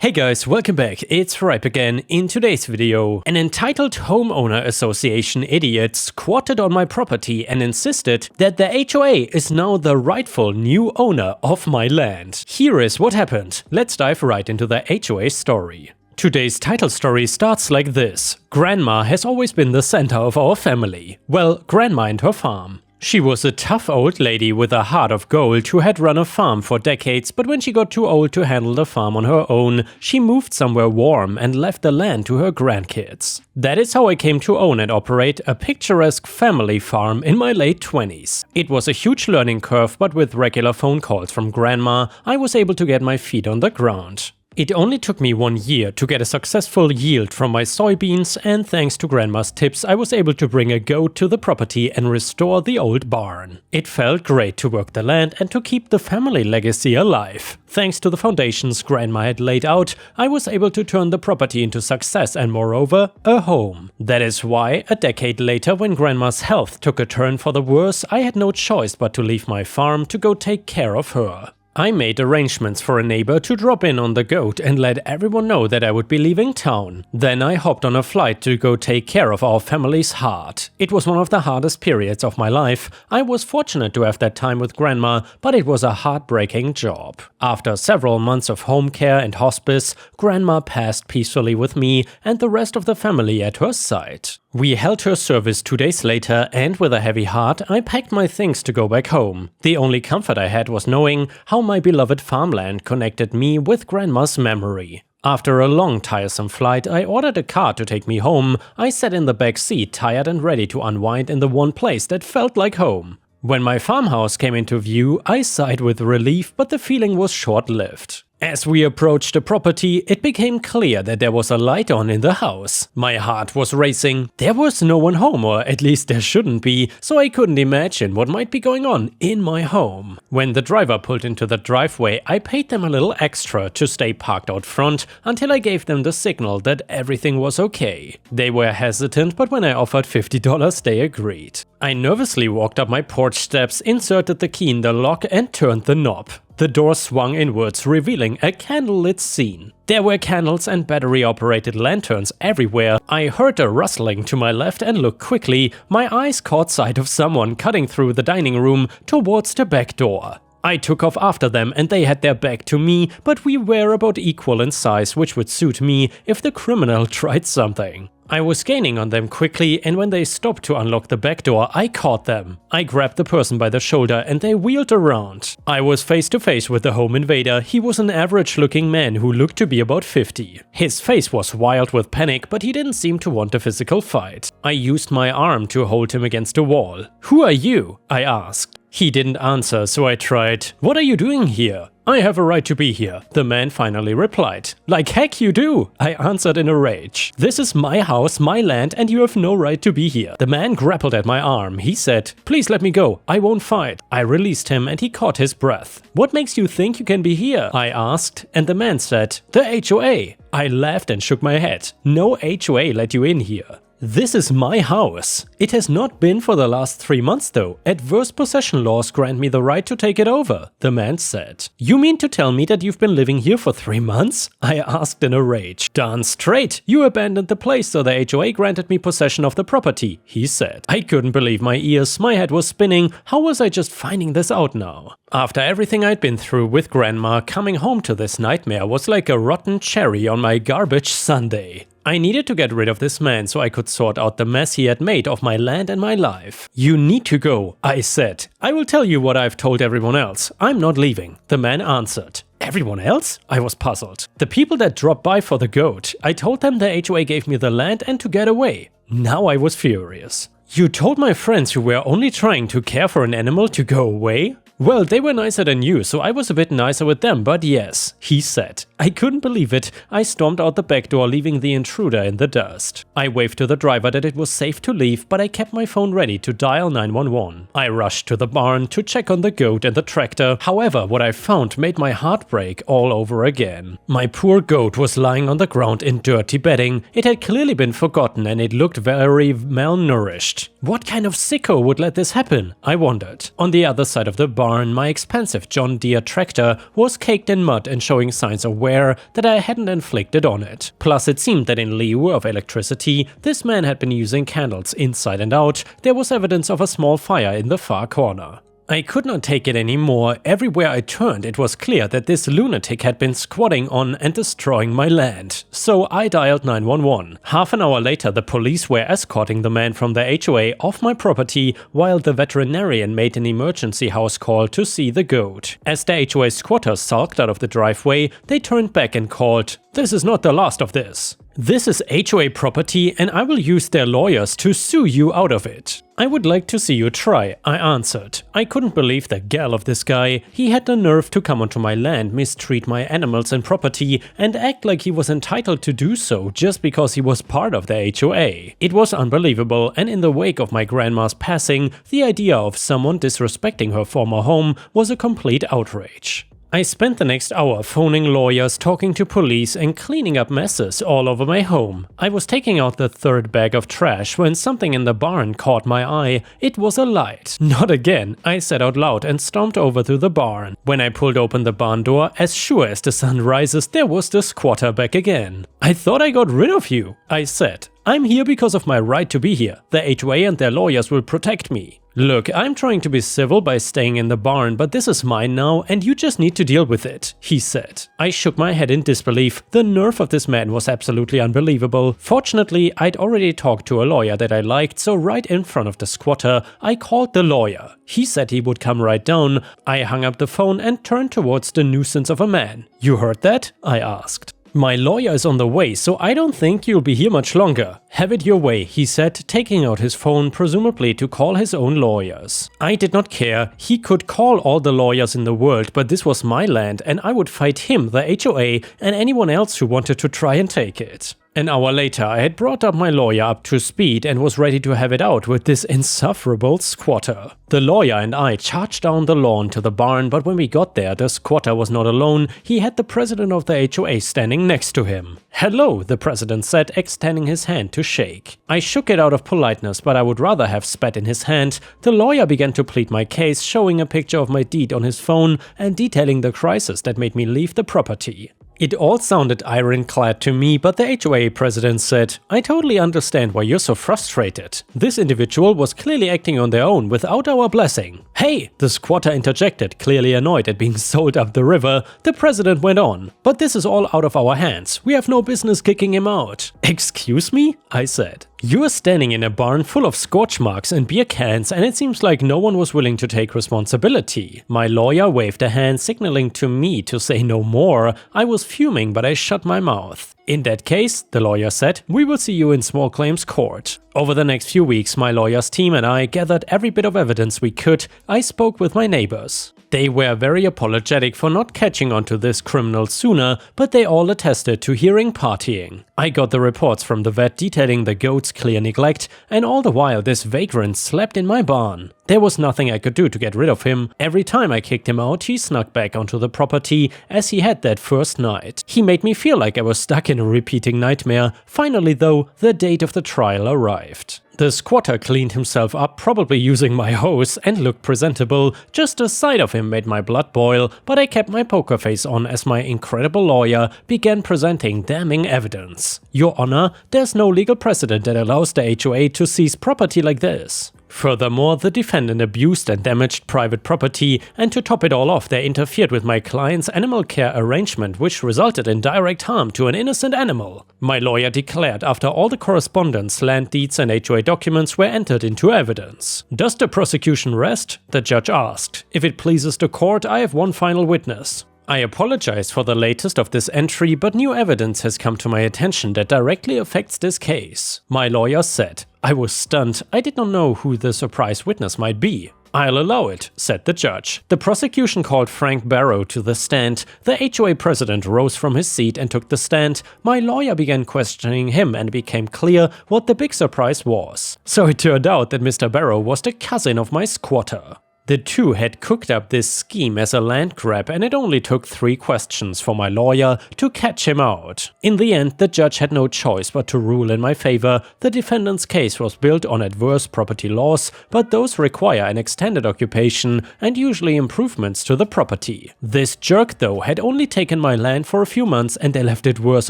Hey guys, welcome back, it's Ripe again. In today's video, an entitled homeowner association idiot squatted on my property and insisted that the HOA is now the rightful new owner of my land. Here is what happened. Let's dive right into the HOA story. Today's title story starts like this. Grandma has always been the center of our family. Well, Grandma and her farm. She was a tough old lady with a heart of gold who had run a farm for decades, but when she got too old to handle the farm on her own, she moved somewhere warm and left the land to her grandkids. That is how I came to own and operate a picturesque family farm in my late 20s. It was a huge learning curve, but with regular phone calls from Grandma, I was able to get my feet on the ground. It only took me 1 year to get a successful yield from my soybeans, and thanks to Grandma's tips I was able to bring a goat to the property and restore the old barn. It felt great to work the land and to keep the family legacy alive. Thanks to the foundations Grandma had laid out, I was able to turn the property into success and moreover, a home. That is why, a decade later when Grandma's health took a turn for the worse, I had no choice but to leave my farm to go take care of her. I made arrangements for a neighbor to drop in on the goat and let everyone know that I would be leaving town. Then I hopped on a flight to go take care of our family's heart. It was one of the hardest periods of my life. I was fortunate to have that time with Grandma, but it was a heartbreaking job. After several months of home care and hospice, Grandma passed peacefully with me and the rest of the family at her side. We held her service 2 days later, and with a heavy heart, I packed my things to go back home. The only comfort I had was knowing how my beloved farmland connected me with Grandma's memory. After a long, tiresome flight, I ordered a car to take me home. I sat in the back seat, tired and ready to unwind in the one place that felt like home. When my farmhouse came into view, I sighed with relief, but the feeling was short-lived. As we approached the property, it became clear that there was a light on in the house. My heart was racing. There was no one home, or at least there shouldn't be, so I couldn't imagine what might be going on in my home. When the driver pulled into the driveway, I paid them a little extra to stay parked out front until I gave them the signal that everything was okay. They were hesitant, but when I offered $50, they agreed. I nervously walked up my porch steps, inserted the key in the lock and turned the knob. The door swung inwards, revealing a candlelit scene. There were candles and battery-operated lanterns everywhere. I heard a rustling to my left and looked quickly. My eyes caught sight of someone cutting through the dining room towards the back door. I took off after them and they had their back to me, but we were about equal in size, which would suit me if the criminal tried something. I was gaining on them quickly, and when they stopped to unlock the back door, I caught them. I grabbed the person by the shoulder and they wheeled around. I was face to face with the home invader. He was an average-looking man who looked to be about 50. His face was wild with panic, but he didn't seem to want a physical fight. I used my arm to hold him against a wall. "Who are you?" I asked. He didn't answer, so I tried. "What are you doing here?" "I have a right to be here," the man finally replied. "Like heck you do," I answered in a rage. "This is my house, my land, and you have no right to be here." The man grappled at my arm. He said, "Please let me go, I won't fight." I released him and he caught his breath. "What makes you think you can be here?" I asked, and the man said, "The HOA." I laughed and shook my head. "No HOA let you in here. This is my house. It has not been for the last 3 months though. Adverse possession laws grant me the right to take it over," the man said. "You mean to tell me that you've been living here for 3 months? I asked in a rage. "Darn straight. You abandoned the place, so the HOA granted me possession of the property," he said. I couldn't believe my ears. My head was spinning. How was I just finding this out now? After everything I'd been through with Grandma, coming home to this nightmare was like a rotten cherry on my garbage sundae. I needed to get rid of this man so I could sort out the mess he had made of my land and my life. "You need to go," I said. "I will tell you what I've told everyone else. I'm not leaving," the man answered. "Everyone else?" I was puzzled. "The people that dropped by for the goat. I told them the HOA gave me the land and to get away." Now I was furious. "You told my friends who were only trying to care for an animal to go away?" "Well, they were nicer than you, so I was a bit nicer with them, but yes," he said. I couldn't believe it. I stormed out the back door, leaving the intruder in the dust. I waved to the driver that it was safe to leave, but I kept my phone ready to dial 911. I rushed to the barn to check on the goat and the tractor. However, what I found made my heart break all over again. My poor goat was lying on the ground in dirty bedding. It had clearly been forgotten and it looked very malnourished. What kind of sicko would let this happen? I wondered. On the other side of the barn, barn, my expensive John Deere tractor was caked in mud and showing signs of wear that I hadn't inflicted on it. Plus, it seemed that in lieu of electricity, this man had been using candles inside and out. There was evidence of a small fire in the far corner. I could not take it anymore. Everywhere I turned, it was clear that this lunatic had been squatting on and destroying my land. So I dialed 911. Half an hour later, the police were escorting the man from the HOA off my property, while the veterinarian made an emergency house call to see the goat. As the HOA squatters sulked out of the driveway, they turned back and called, "This is not the last of this. This is HOA property and I will use their lawyers to sue you out of it." "I would like to see you try," I answered. I couldn't believe the gall of this guy. He had the nerve to come onto my land, mistreat my animals and property, and act like he was entitled to do so just because he was part of the HOA. It was unbelievable, and in the wake of my grandma's passing, the idea of someone disrespecting her former home was a complete outrage. I spent the next hour phoning lawyers, talking to police, and cleaning up messes all over my home. I was taking out the third bag of trash when something in the barn caught my eye. It was a light. "Not again," I said out loud and stomped over to the barn. When I pulled open the barn door, as sure as the sun rises, there was the squatter back again. "I thought I got rid of you," I said. "I'm here because of my right to be here. The HOA and their lawyers will protect me." "Look, I'm trying to be civil by staying in the barn, but this is mine now and you just need to deal with it," he said. I shook my head in disbelief. The nerve of this man was absolutely unbelievable. Fortunately, I'd already talked to a lawyer that I liked, so right in front of the squatter, I called the lawyer. He said he would come right down. I hung up the phone and turned towards the nuisance of a man. "You heard that?" I asked. "My lawyer is on the way, so I don't think you'll be here much longer." "Have it your way," he said, taking out his phone, presumably to call his own lawyers. I did not care. He could call all the lawyers in the world, but this was my land and I would fight him, the HOA, and anyone else who wanted to try and take it. An hour later, I had brought up my lawyer up to speed and was ready to have it out with this insufferable squatter. The lawyer and I charged down the lawn to the barn, but when we got there, the squatter was not alone. He had the president of the HOA standing next to him. "Hello," the president said, extending his hand to shake. I shook it out of politeness, but I would rather have spat in his hand. The lawyer began to plead my case, showing a picture of my deed on his phone and detailing the crisis that made me leave the property. It all sounded ironclad to me, but the HOA president said, "I totally understand why you're so frustrated. This individual was clearly acting on their own without our blessing." "Hey!" the squatter interjected, clearly annoyed at being sold up the river. The president went on, "But this is all out of our hands. We have no business kicking him out." "Excuse me?" I said. "You are standing in a barn full of scorch marks and beer cans, and it seems like no one was willing to take responsibility." My lawyer waved a hand, signaling to me to say no more. I was fuming, but I shut my mouth. "In that case," the lawyer said, "we will see you in small claims court." Over the next few weeks, my lawyer's team and I gathered every bit of evidence we could. I spoke with my neighbors. They were very apologetic for not catching on to this criminal sooner, but they all attested to hearing partying. I got the reports from the vet detailing the goat's clear neglect, and all the while this vagrant slept in my barn. There was nothing I could do to get rid of him. Every time I kicked him out, he snuck back onto the property, as he had that first night. He made me feel like I was stuck in a repeating nightmare. Finally though, the date of the trial arrived. The squatter cleaned himself up, probably using my hose, and looked presentable. Just the sight of him made my blood boil, but I kept my poker face on as my incredible lawyer began presenting damning evidence. "Your Honor, there's no legal precedent that allows the HOA to seize property like this." Furthermore, the defendant abused and damaged private property, and to top it all off, they interfered with my client's animal care arrangement, which resulted in direct harm to an innocent animal. My lawyer declared after all the correspondence, land deeds and HOA documents were entered into evidence. "Does the prosecution rest?" the judge asked. "If it pleases the court, I have one final witness." I apologize for the latest of this entry, but new evidence has come to my attention that directly affects this case. My lawyer said. I was stunned. I did not know who the surprise witness might be. "I'll allow it," said the judge. The prosecution called Frank Barrow to the stand. The HOA president rose from his seat and took the stand. My lawyer began questioning him and it became clear what the big surprise was. So it turned out that Mr. Barrow was the cousin of my squatter. The two had cooked up this scheme as a land grab, and it only took 3 questions for my lawyer to catch him out. In the end, the judge had no choice but to rule in my favor. The defendant's case was built on adverse property laws, but those require an extended occupation and usually improvements to the property. This jerk, though, had only taken my land for a few months and they left it worse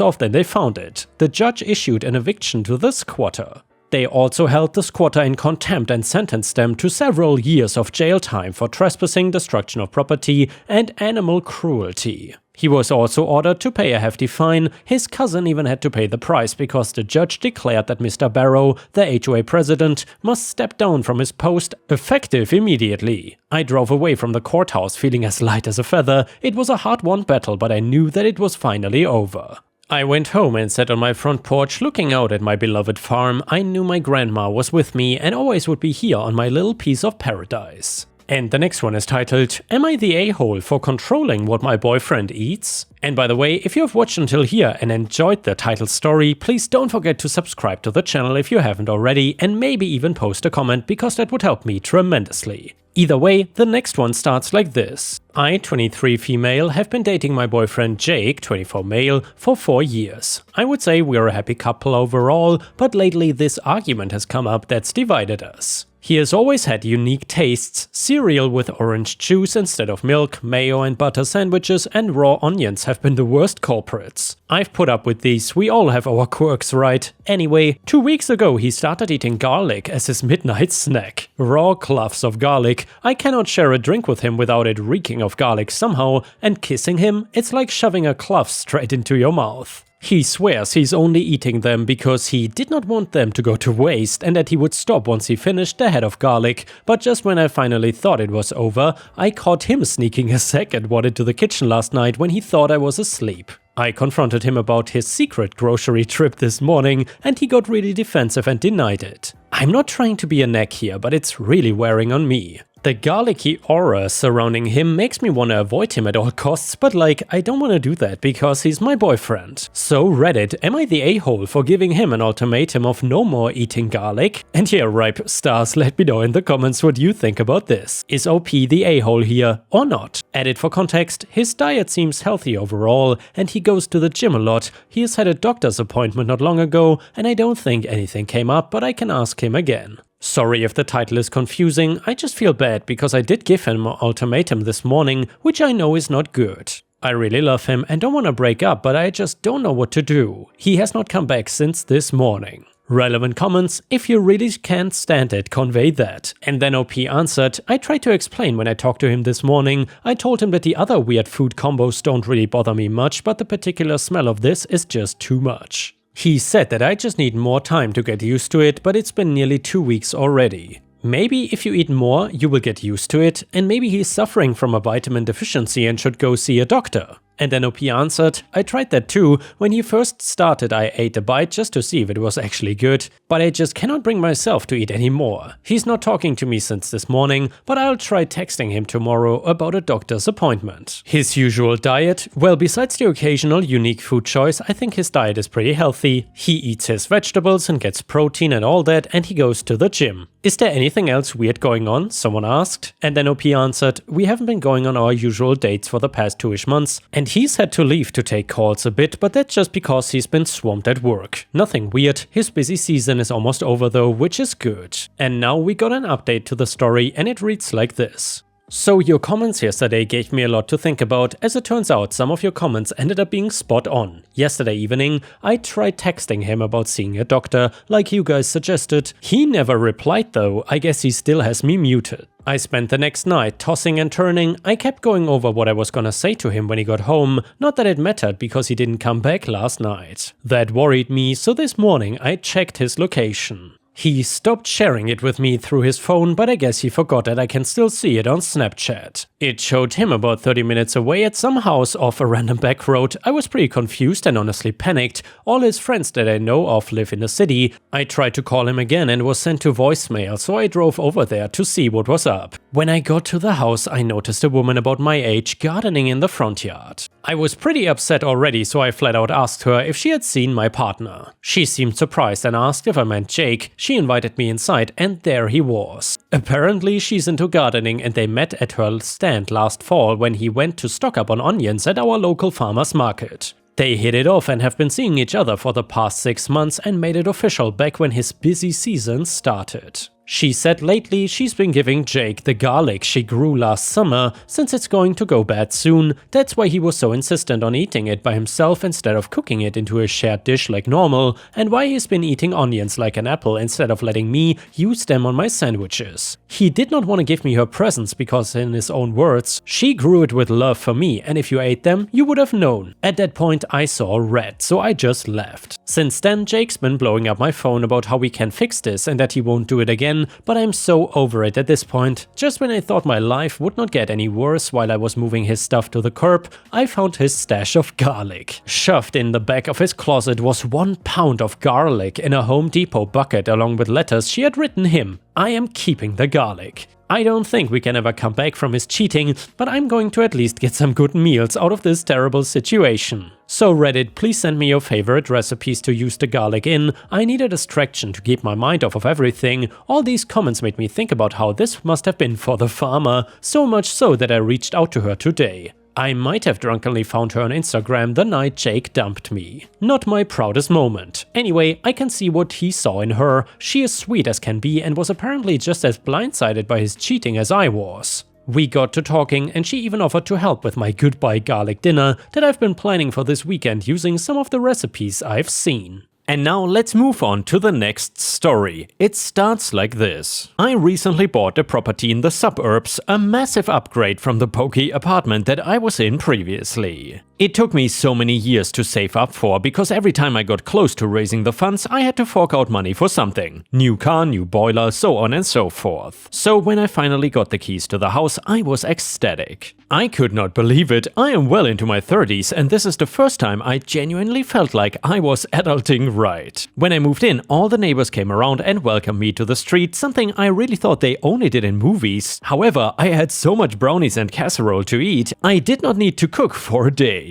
off than they found it. The judge issued an eviction to the squatter. They also held the squatter in contempt and sentenced them to several years of jail time for trespassing, destruction of property, and animal cruelty. He was also ordered to pay a hefty fine. His cousin even had to pay the price because the judge declared that Mr. Barrow, the HOA president, must step down from his post, effective immediately. I drove away from the courthouse feeling as light as a feather. It was a hard-won battle, but I knew that it was finally over. I went home and sat on my front porch looking out at my beloved farm. I knew my grandma was with me and always would be here on my little piece of paradise. And the next one is titled, Am I the a-hole for controlling what my boyfriend eats? And by the way, if you have watched until here and enjoyed the title story, please don't forget to subscribe to the channel if you haven't already, and maybe even post a comment because that would help me tremendously. Either way, the next one starts like this. I, 23 female, have been dating my boyfriend Jake, 24 male, for 4 years. I would say we're a happy couple overall, but lately this argument has come up that's divided us. He has always had unique tastes: cereal with orange juice instead of milk, mayo and butter sandwiches, and raw onions have been the worst culprits. I've put up with these, we all have our quirks, right? Anyway, 2 weeks ago he started eating garlic as his midnight snack. Raw cloves of garlic. I cannot share a drink with him without it reeking of garlic somehow, and kissing him, it's like shoving a clove straight into your mouth. He swears he's only eating them because he did not want them to go to waste and that he would stop once he finished the head of garlic, but just when I finally thought it was over, I caught him sneaking a second one into the kitchen last night when he thought I was asleep. I confronted him about his secret grocery trip this morning and he got really defensive and denied it. I'm not trying to be a nag here, but it's really wearing on me. The garlicky aura surrounding him makes me want to avoid him at all costs, but like, I don't want to do that because he's my boyfriend. So Reddit, am I the a-hole for giving him an ultimatum of no more eating garlic? And yeah, ripe stars, let me know in the comments what you think about this. Is OP the a-hole here or not? Added for context, his diet seems healthy overall and he goes to the gym a lot. He has had a doctor's appointment not long ago and I don't think anything came up, but I can ask him again. Sorry if the title is confusing, I just feel bad because I did give him an ultimatum this morning, which I know is not good. I really love him and don't want to break up, but I just don't know what to do. He has not come back since this morning. Relevant comments: if you really can't stand it, convey that. And then OP answered, I tried to explain when I talked to him this morning. I told him that the other weird food combos don't really bother me much, but the particular smell of this is just too much. He said that I just need more time to get used to it, but it's been nearly 2 weeks already. Maybe if you eat more, you will get used to it, and maybe he's suffering from a vitamin deficiency and should go see a doctor. And then OP answered, I tried that too. When he first started, I ate a bite just to see if it was actually good, but I just cannot bring myself to eat any more. He's not talking to me since this morning, but I'll try texting him tomorrow about a doctor's appointment. His usual diet? Well, besides the occasional unique food choice, I think his diet is pretty healthy. He eats his vegetables and gets protein and all that, and he goes to the gym. Is there anything else weird going on? Someone asked. And then OP answered, we haven't been going on our usual dates for the past 2-ish months, and he's had to leave to take calls a bit, but that's just because he's been swamped at work. Nothing weird. His busy season is almost over though, which is good. And now we got an update to the story and it reads like this. So your comments yesterday gave me a lot to think about. As it turns out, some of your comments ended up being spot on. Yesterday evening, I tried texting him about seeing a doctor, like you guys suggested. He never replied though. I guess he still has me muted. I spent the next night tossing and turning. I kept going over what I was gonna say to him when he got home. Not that it mattered because he didn't come back last night. That worried me, so this morning I checked his location. He stopped sharing it with me through his phone, but I guess he forgot that I can still see it on Snapchat. It showed him about 30 minutes away at some house off a random back road. I was pretty confused and honestly panicked. All his friends that I know of live in the city. I tried to call him again and was sent to voicemail, so I drove over there to see what was up. When I got to the house, I noticed a woman about my age gardening in the front yard. I was pretty upset already, so I flat out asked her if she had seen my partner. She seemed surprised and asked if I meant Jake. She invited me inside, and there he was. Apparently she's into gardening and they met at her stand last fall when he went to stock up on onions at our local farmer's market. They hit it off and have been seeing each other for the past 6 months and made it official back when his busy season started. She said lately she's been giving Jake the garlic she grew last summer since it's going to go bad soon. That's why he was so insistent on eating it by himself instead of cooking it into a shared dish like normal, and why he's been eating onions like an apple instead of letting me use them on my sandwiches. He did not want to give me her presents because, in his own words, she grew it with love for me, and if you ate them, you would have known. At that point I saw red, so I just left. Since then Jake's been blowing up my phone about how we can fix this and that he won't do it again, but I'm so over it at this point. Just when I thought my life would not get any worse while I was moving his stuff to the curb, I found his stash of garlic. Shoved in the back of his closet was 1 pound of garlic in a Home Depot bucket along with letters she had written him. I am keeping the garlic. I don't think we can ever come back from his cheating, but I'm going to at least get some good meals out of this terrible situation. So Reddit, please send me your favorite recipes to use the garlic in. I need a distraction to keep my mind off of everything. All these comments made me think about how this must have been for the farmer, so much so that I reached out to her today. I might have drunkenly found her on Instagram the night Jake dumped me. Not my proudest moment. Anyway, I can see what he saw in her. She is sweet as can be and was apparently just as blindsided by his cheating as I was. We got to talking and she even offered to help with my goodbye garlic dinner that I've been planning for this weekend using some of the recipes I've seen. And now let's move on to the next story. It starts like this. I recently bought a property in the suburbs, a massive upgrade from the pokey apartment that I was in previously. It took me so many years to save up for because every time I got close to raising the funds I had to fork out money for something. New car, new boiler, so on and so forth. So when I finally got the keys to the house I was ecstatic. I could not believe it. I am well into my 30s and this is the first time I genuinely felt like I was adulting right. When I moved in, all the neighbors came around and welcomed me to the street, something I really thought they only did in movies. However, I had so much brownies and casserole to eat, I did not need to cook for days.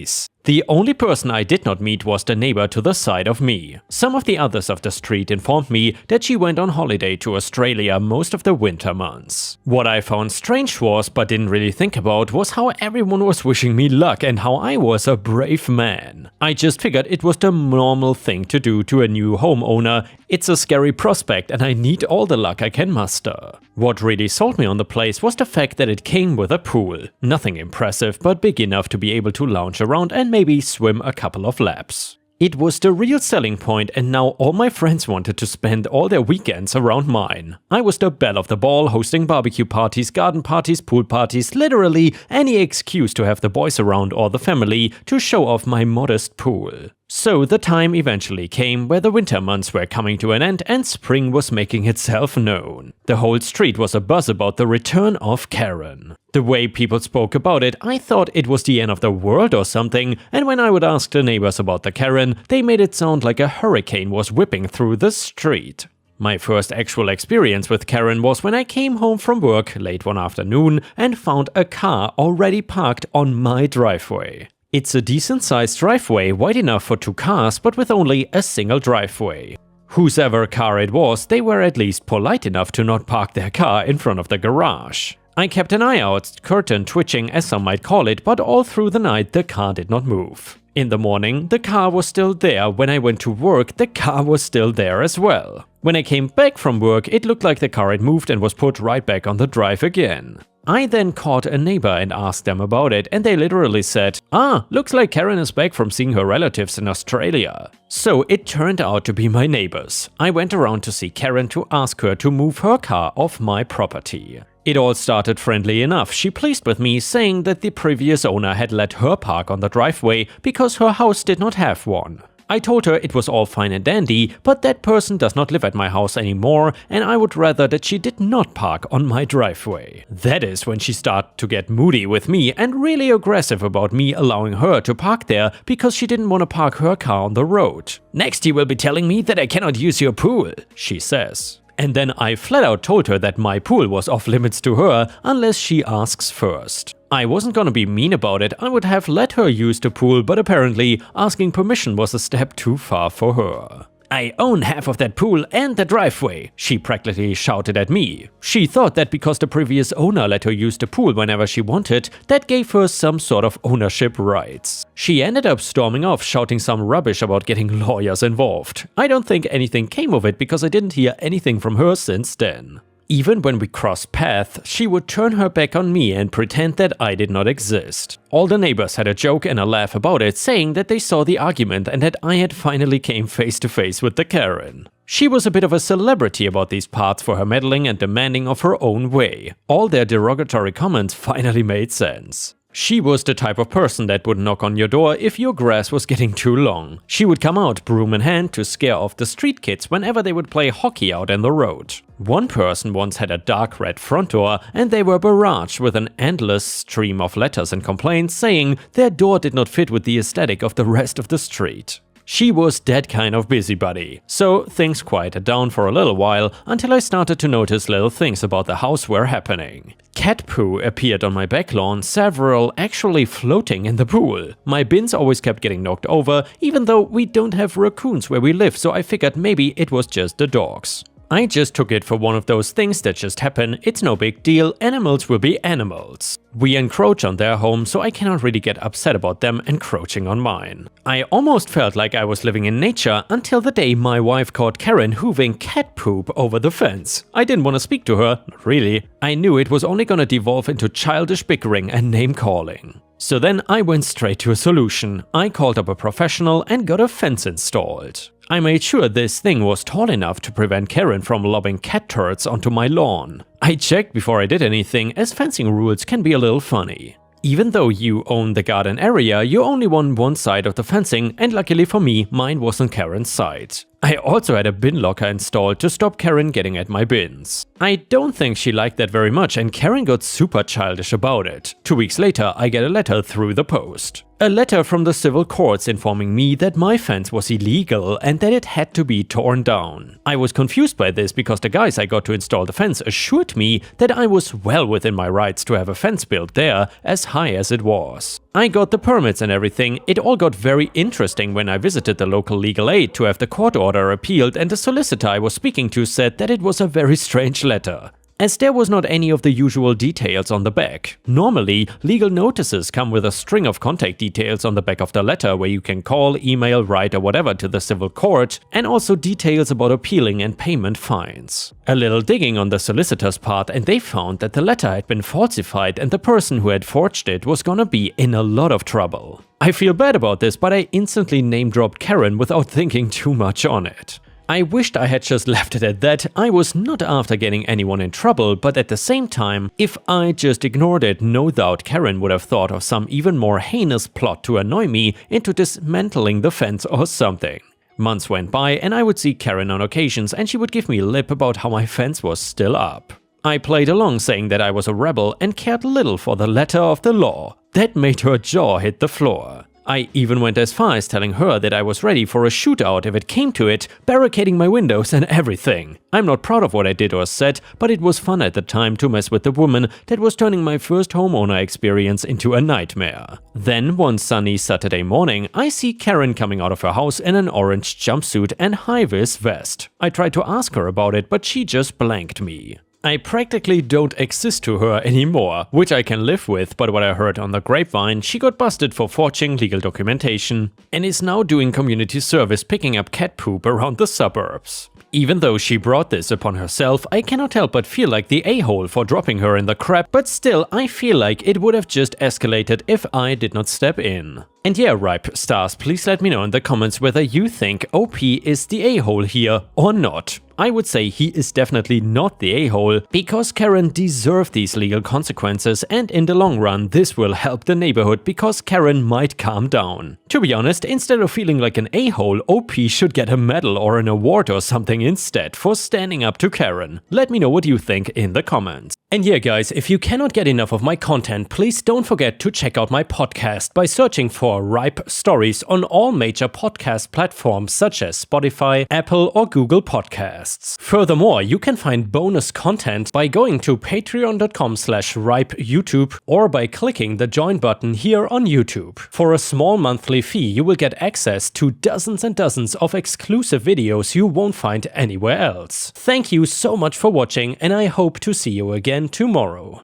The only person I did not meet was the neighbor to the side of me. Some of the others of the street informed me that she went on holiday to Australia most of the winter months. What I found strange was, but didn't really think about, was how everyone was wishing me luck and how I was a brave man. I just figured it was the normal thing to do to a new homeowner. It's a scary prospect and I need all the luck I can muster. What really sold me on the place was the fact that it came with a pool. Nothing impressive, but big enough to be able to lounge around and maybe swim a couple of laps. It was the real selling point, and now all my friends wanted to spend all their weekends around mine. I was the belle of the ball, hosting barbecue parties, garden parties, pool parties, literally any excuse to have the boys around or the family to show off my modest pool. So the time eventually came where the winter months were coming to an end and spring was making itself known. The whole street was abuzz about the return of Karen. The way people spoke about it, I thought it was the end of the world or something, and when I would ask the neighbors about the Karen, they made it sound like a hurricane was whipping through the street. My first actual experience with Karen was when I came home from work late one afternoon and found a car already parked on my driveway. It's a decent-sized driveway, wide enough for 2 cars, but with only a single driveway. Whosever car it was, they were at least polite enough to not park their car in front of the garage. I kept an eye out, curtain twitching as some might call it, but all through the night the car did not move. In the morning, the car was still there. When I went to work, the car was still there as well. When I came back from work, it looked like the car had moved and was put right back on the drive again. I then called a neighbor and asked them about it, and they literally said, looks like Karen is back from seeing her relatives in Australia. So it turned out to be my neighbors. I went around to see Karen to ask her to move her car off my property. It all started friendly enough. She pleased with me, saying that the previous owner had let her park on the driveway because her house did not have one. I told her it was all fine and dandy, but that person does not live at my house anymore and I would rather that she did not park on my driveway. That is when she started to get moody with me and really aggressive about me allowing her to park there because she didn't want to park her car on the road. "Next you will be telling me that I cannot use your pool," she says. And then I flat out told her that my pool was off limits to her unless she asks first. I wasn't gonna be mean about it, I would have let her use the pool, but apparently asking permission was a step too far for her. "I own half of that pool and the driveway," she practically shouted at me. She thought that because the previous owner let her use the pool whenever she wanted, that gave her some sort of ownership rights. She ended up storming off, shouting some rubbish about getting lawyers involved. I don't think anything came of it because I didn't hear anything from her since then. Even when we crossed paths, she would turn her back on me and pretend that I did not exist. All the neighbors had a joke and a laugh about it, saying that they saw the argument and that I had finally came face to face with the Karen. She was a bit of a celebrity about these parts for her meddling and demanding of her own way. All their derogatory comments finally made sense. She was the type of person that would knock on your door if your grass was getting too long. She would come out broom in hand to scare off the street kids whenever they would play hockey out in the road. One person once had a dark red front door and they were barraged with an endless stream of letters and complaints saying their door did not fit with the aesthetic of the rest of the street. She was that kind of busybody, so things quieted down for a little while until I started to notice little things about the house were happening. Cat poo appeared on my back lawn, several actually floating in the pool. My bins always kept getting knocked over, even though we don't have raccoons where we live, so I figured maybe it was just the dogs. I just took it for one of those things that just happen, it's no big deal, animals will be animals. We encroach on their home, so I cannot really get upset about them encroaching on mine. I almost felt like I was living in nature until the day my wife caught Karen hooving cat poop over the fence. I didn't want to speak to her, not really. I knew it was only gonna devolve into childish bickering and name calling. So then I went straight to a solution. I called up a professional and got a fence installed. I made sure this thing was tall enough to prevent Karen from lobbing cat turds onto my lawn. I checked before I did anything, as fencing rules can be a little funny. Even though you own the garden area, you only won one side of the fencing, and luckily for me, mine was on Karen's side. I also had a bin locker installed to stop Karen getting at my bins. I don't think she liked that very much and Karen got super childish about it. 2 weeks later, I get a letter through the post. A letter from the civil courts informing me that my fence was illegal and that it had to be torn down. I was confused by this because the guys I got to install the fence assured me that I was well within my rights to have a fence built there, as high as it was. I got the permits and everything. It all got very interesting when I visited the local legal aid to have the court order appealed, and the solicitor I was speaking to said that it was a very strange letter, as there was not any of the usual details on the back. Normally, legal notices come with a string of contact details on the back of the letter where you can call, email, write or whatever to the civil court, and also details about appealing and payment fines. A little digging on the solicitor's part and they found that the letter had been falsified and the person who had forged it was gonna be in a lot of trouble. I feel bad about this, but I instantly name-dropped Karen without thinking too much on it. I wished I had just left it at that. I was not after getting anyone in trouble, but at the same time, if I just ignored it, no doubt Karen would have thought of some even more heinous plot to annoy me into dismantling the fence or something. Months went by and I would see Karen on occasions and she would give me lip about how my fence was still up. I played along saying that I was a rebel and cared little for the letter of the law. That made her jaw hit the floor. I even went as far as telling her that I was ready for a shootout if it came to it, barricading my windows and everything. I'm not proud of what I did or said, but it was fun at the time to mess with the woman that was turning my first homeowner experience into a nightmare. Then one sunny Saturday morning, I see Karen coming out of her house in an orange jumpsuit and high-vis vest. I tried to ask her about it, but she just blanked me. I practically don't exist to her anymore, which I can live with, but what I heard on the grapevine, she got busted for forging legal documentation and is now doing community service picking up cat poop around the suburbs. Even though she brought this upon herself, I cannot help but feel like the a-hole for dropping her in the crap, but still I feel like it would have just escalated if I did not step in. And yeah, Ripe Stars, please let me know in the comments whether you think OP is the a-hole here or not. I would say he is definitely not the a-hole, because Karen deserved these legal consequences, and in the long run this will help the neighborhood because Karen might calm down. To be honest, instead of feeling like an a-hole, OP should get a medal or an award or something instead for standing up to Karen. Let me know what you think in the comments. And yeah guys, if you cannot get enough of my content, please don't forget to check out my podcast by searching for Ripe Stories on all major podcast platforms such as Spotify, Apple or Google Podcasts. Furthermore, you can find bonus content by going to patreon.com/ripeyoutube or by clicking the join button here on YouTube. For a small monthly fee, you will get access to dozens and dozens of exclusive videos you won't find anywhere else. Thank you so much for watching, and I hope to see you again tomorrow.